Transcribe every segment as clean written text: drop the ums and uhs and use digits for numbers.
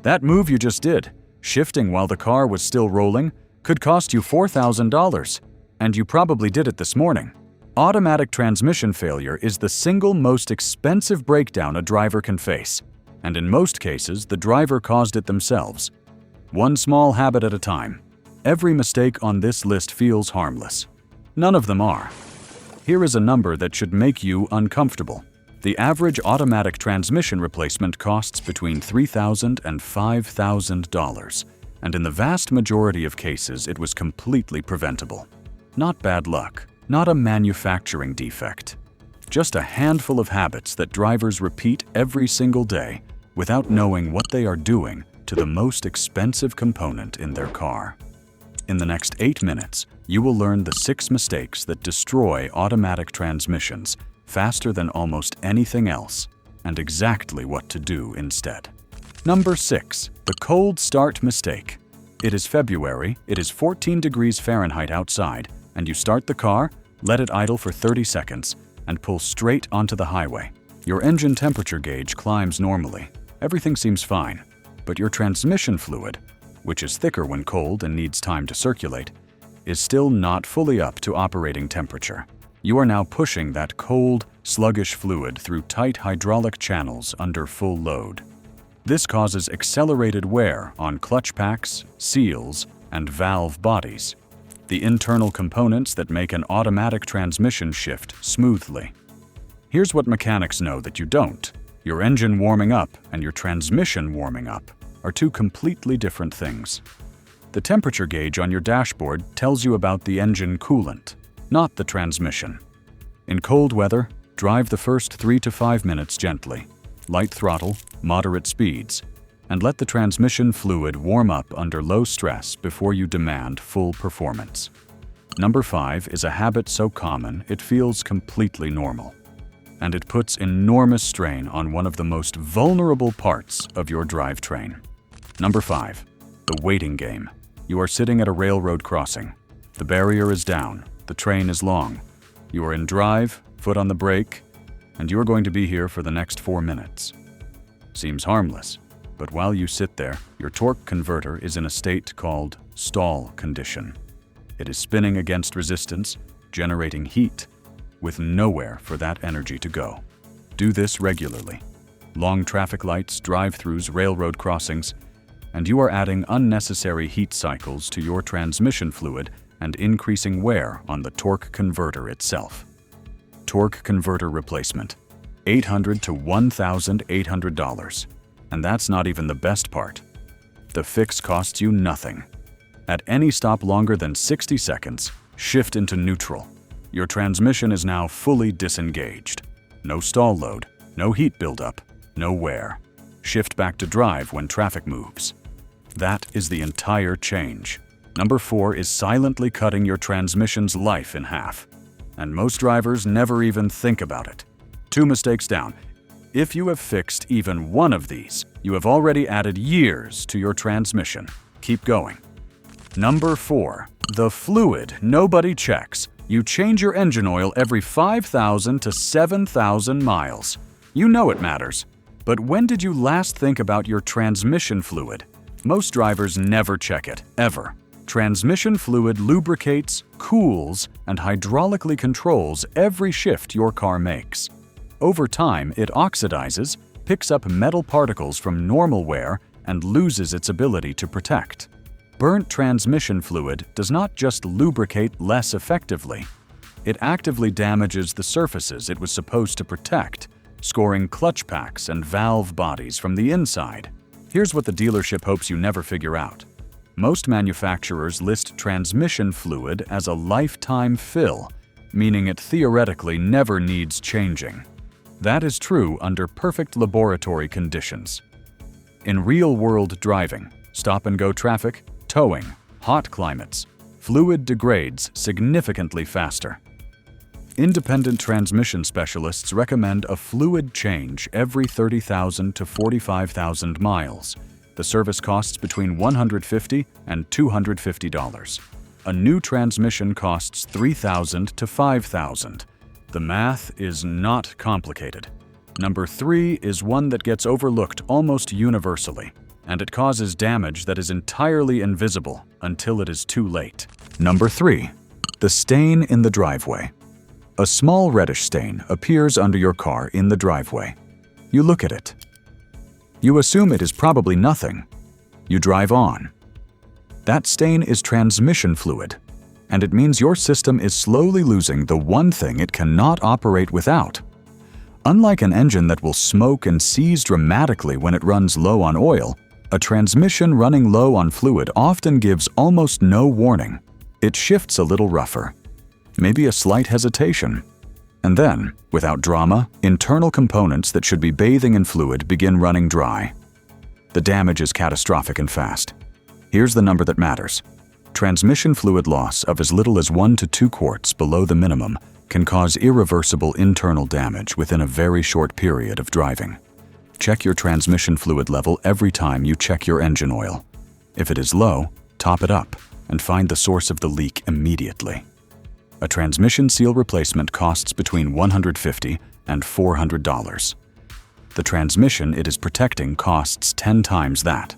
That move you just did, shifting while the car was still rolling, could cost you $4,000. And you probably did it this morning. Automatic transmission failure is the single most expensive breakdown a driver can face, and in most cases, the driver caused it themselves. One small habit at a time. Every mistake on this list feels harmless. None of them are. Here is a number that should make you uncomfortable. The average automatic transmission replacement costs between $3,000 and $5,000, and in the vast majority of cases, it was completely preventable. Not bad luck, not a manufacturing defect. Just a handful of habits that drivers repeat every single day without knowing what they are doing to the most expensive component in their car. In the next 8 minutes, you will learn the 6 mistakes that destroy automatic transmissions faster than almost anything else, and exactly what to do instead. Number 6. The cold start mistake. It is February, it is 14 degrees Fahrenheit outside, and you start the car, let it idle for 30 seconds, and pull straight onto the highway. Your engine temperature gauge climbs normally. Everything seems fine, but your transmission fluid, which is thicker when cold and needs time to circulate, is still not fully up to operating temperature. You are now pushing that cold, sluggish fluid through tight hydraulic channels under full load. This causes accelerated wear on clutch packs, seals, and valve bodies, the internal components that make an automatic transmission shift smoothly. Here's what mechanics know that you don't. Your engine warming up and your transmission warming up are two completely different things. The temperature gauge on your dashboard tells you about the engine coolant, not the transmission. In cold weather, drive the first 3 to 5 minutes gently, light throttle, moderate speeds, and let the transmission fluid warm up under low stress before you demand full performance. Number 5 is a habit so common it feels completely normal, and it puts enormous strain on one of the most vulnerable parts of your drivetrain. Number 5. The waiting game. You are sitting at a railroad crossing. The barrier is down, the train is long. You are in drive, foot on the brake, and you are going to be here for the next 4 minutes. Seems harmless. But while you sit there, your torque converter is in a state called stall condition. It is spinning against resistance, generating heat, with nowhere for that energy to go. Do this regularly. Long traffic lights, drive-thrus, railroad crossings, and you are adding unnecessary heat cycles to your transmission fluid and increasing wear on the torque converter itself. Torque converter replacement, $800 to $1,800. And that's not even the best part. The fix costs you nothing. At any stop longer than 60 seconds, shift into neutral. Your transmission is now fully disengaged. No stall load, no heat buildup, no wear. Shift back to drive when traffic moves. That is the entire change. Number 4 is silently cutting your transmission's life in half. And most drivers never even think about it. 2 mistakes down. If you have fixed even one of these, you have already added years to your transmission. Keep going. Number 4. The fluid nobody checks. You change your engine oil every 5,000 to 7,000 miles. You know it matters. But when did you last think about your transmission fluid? Most drivers never check it, ever. Transmission fluid lubricates, cools, and hydraulically controls every shift your car makes. Over time, it oxidizes, picks up metal particles from normal wear, and loses its ability to protect. Burnt transmission fluid does not just lubricate less effectively. It actively damages the surfaces it was supposed to protect, scoring clutch packs and valve bodies from the inside. Here's what the dealership hopes you never figure out. Most manufacturers list transmission fluid as a lifetime fill, meaning it theoretically never needs changing. That is true under perfect laboratory conditions. In real-world driving, stop-and-go traffic, towing, hot climates, fluid degrades significantly faster. Independent transmission specialists recommend a fluid change every 30,000 to 45,000 miles. The service costs between $150 and $250. A new transmission costs $3,000 to $5,000. The math is not complicated. Number 3 is one that gets overlooked almost universally. and it causes damage that is entirely invisible until it is too late. Number 3. The stain in the driveway. A small reddish stain appears under your car in the driveway. You look at it. You assume it is probably nothing. You drive on. That stain is transmission fluid, and it means your system is slowly losing the one thing it cannot operate without. Unlike an engine that will smoke and seize dramatically when it runs low on oil, a transmission running low on fluid often gives almost no warning. It shifts a little rougher, maybe a slight hesitation. And then, without drama, internal components that should be bathing in fluid begin running dry. The damage is catastrophic and fast. Here's the number that matters. Transmission fluid loss of as little as 1 to 2 quarts below the minimum can cause irreversible internal damage within a very short period of driving. Check your transmission fluid level every time you check your engine oil. If it is low, top it up and find the source of the leak immediately. A transmission seal replacement costs between $150 and $400. The transmission it is protecting costs 10 times that.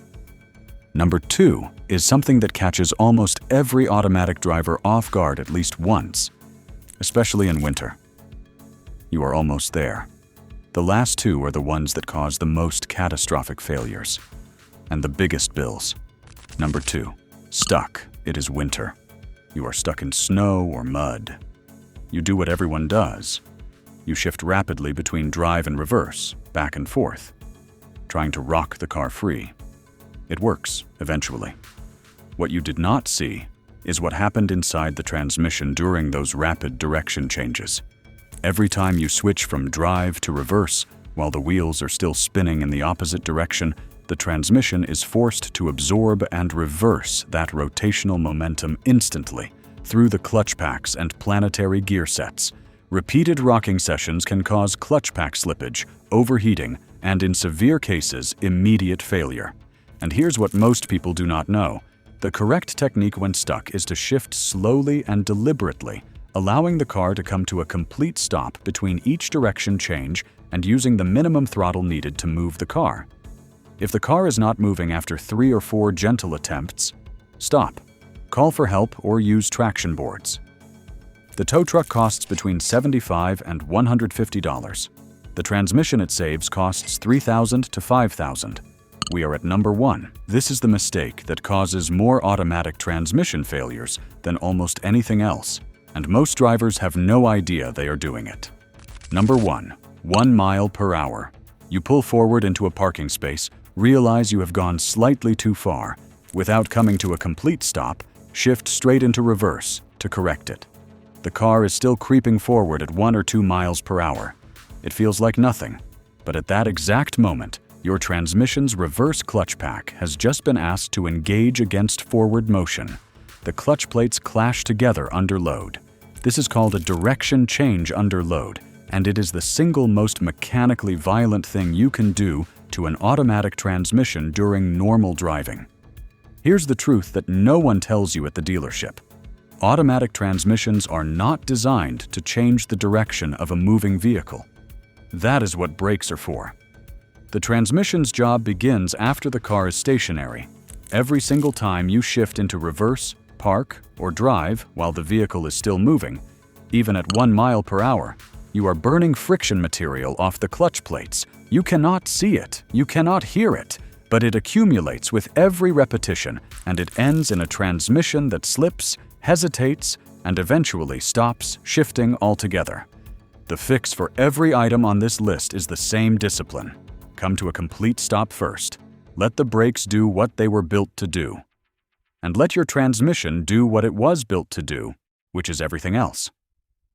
Number 2 is something that catches almost every automatic driver off guard at least once, especially in winter. You are almost there. The last 2 are the ones that cause the most catastrophic failures and the biggest bills. Number 2, stuck. It is winter. You are stuck in snow or mud. You do what everyone does. You shift rapidly between drive and reverse, back and forth, trying to rock the car free. It works, eventually. What you did not see is what happened inside the transmission during those rapid direction changes. Every time you switch from drive to reverse, while the wheels are still spinning in the opposite direction, the transmission is forced to absorb and reverse that rotational momentum instantly through the clutch packs and planetary gear sets. Repeated rocking sessions can cause clutch pack slippage, overheating, and in severe cases, immediate failure. And here's what most people do not know. The correct technique when stuck is to shift slowly and deliberately, allowing the car to come to a complete stop between each direction change and using the minimum throttle needed to move the car. If the car is not moving after 3 or 4 gentle attempts, stop, call for help, or use traction boards. The tow truck costs between $75 and $150. The transmission it saves costs $3,000 to $5,000. We are at number 1. This is the mistake that causes more automatic transmission failures than almost anything else, and most drivers have no idea they are doing it. Number 1. 1 mile per hour. You pull forward into a parking space, realize you have gone slightly too far. Without coming to a complete stop, shift straight into reverse to correct it. The car is still creeping forward at 1 or 2 miles per hour. It feels like nothing, but at that exact moment, your transmission's reverse clutch pack has just been asked to engage against forward motion. The clutch plates clash together under load. This is called a direction change under load, and it is the single most mechanically violent thing you can do to an automatic transmission during normal driving. Here's the truth that no one tells you at the dealership. Automatic transmissions are not designed to change the direction of a moving vehicle. That is what brakes are for. The transmission's job begins after the car is stationary. Every single time you shift into reverse, park, or drive while the vehicle is still moving, even at 1 mile per hour, you are burning friction material off the clutch plates. You cannot see it, you cannot hear it, but it accumulates with every repetition, and it ends in a transmission that slips, hesitates, and eventually stops shifting altogether. The fix for every item on this list is the same discipline. Come to a complete stop first. Let the brakes do what they were built to do. And let your transmission do what it was built to do, which is everything else.